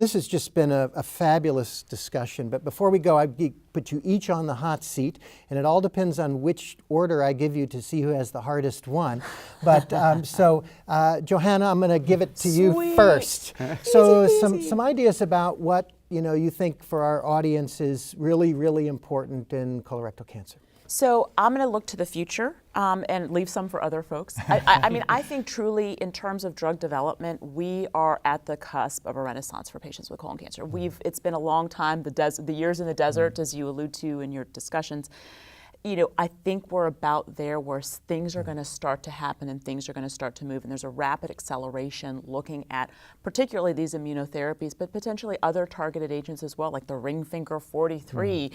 This has just been a fabulous discussion, but before we go, I put you each on the hot seat, and it all depends on which order I give you to see who has the hardest one. But Johanna, I'm going to give it to you first. So some ideas about what you think for our audience is really, really important in colorectal cancer. So I'm going to look to the future and leave some for other folks. I mean, I think truly in terms of drug development, we are at the cusp of a renaissance for patients with colon cancer. It's been a long time, the years in the desert, as you allude to in your discussions. I think we're about there where things are going to start to happen and things are going to start to move, and there's a rapid acceleration looking at particularly these immunotherapies, but potentially other targeted agents as well, like the ring finger 43.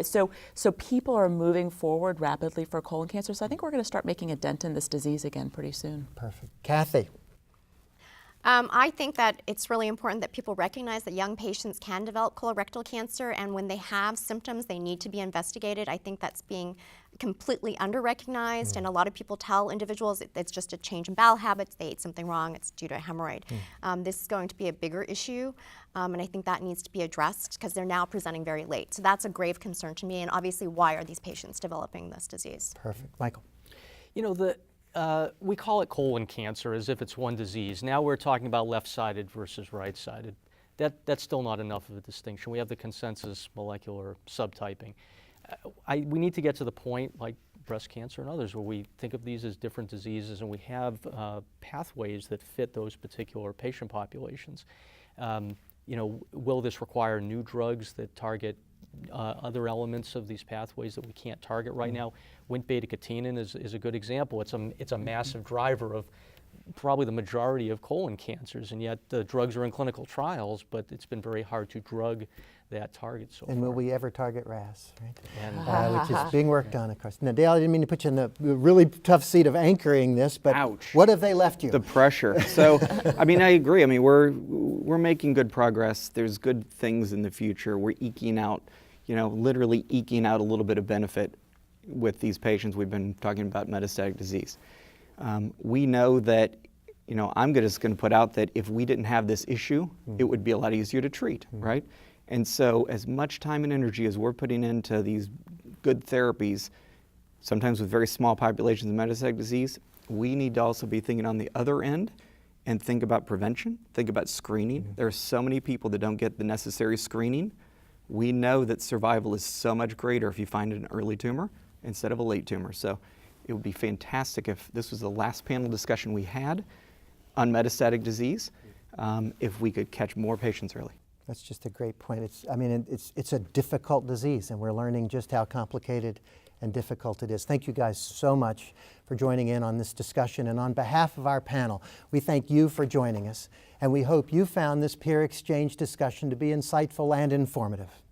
So people are moving forward rapidly for colon cancer. So I think we're going to start making a dent in this disease again pretty soon. Perfect. Cathy. I think that it's really important that people recognize that young patients can develop colorectal cancer, and when they have symptoms, they need to be investigated. I think that's being completely under-recognized, and a lot of people tell individuals it's just a change in bowel habits, they ate something wrong, it's due to a hemorrhoid. This is going to be a bigger issue, and I think that needs to be addressed because they're now presenting very late. So that's a grave concern to me, and obviously why are these patients developing this disease? Perfect. Michael. We call it colon cancer as if it's one disease. Now we're talking about left-sided versus right-sided. That's still not enough of a distinction. We have the consensus molecular subtyping. We need to get to the point, like breast cancer and others, where we think of these as different diseases and we have pathways that fit those particular patient populations. Will this require new drugs that target other elements of these pathways that we can't target right now? Wnt beta-catenin is a good example. It's a massive driver of probably the majority of colon cancers, and yet the drugs are in clinical trials, but it's been very hard to drug that target so far. And will we ever target RAS, right? Which is being worked on, of course. Now, Dale, I didn't mean to put you in the really tough seat of anchoring this, but ouch. What have they left you? The pressure. So, I mean, I agree. I mean, we're making good progress. There's good things in the future. We're eking out, literally eking out a little bit of benefit with these patients. We've been talking about metastatic disease. We know that, I'm just going to put out that if we didn't have this issue, it would be a lot easier to treat, right? And so as much time and energy as we're putting into these good therapies, sometimes with very small populations of metastatic disease, we need to also be thinking on the other end and think about prevention, think about screening. There are so many people that don't get the necessary screening. We know that survival is so much greater if you find an early tumor instead of a late tumor. So it would be fantastic if this was the last panel discussion we had on metastatic disease, if we could catch more patients early. That's just a great point. It's a difficult disease, and we're learning just how complicated and difficult it is. Thank you guys so much for joining in on this discussion. And on behalf of our panel, we thank you for joining us, and we hope you found this peer exchange discussion to be insightful and informative.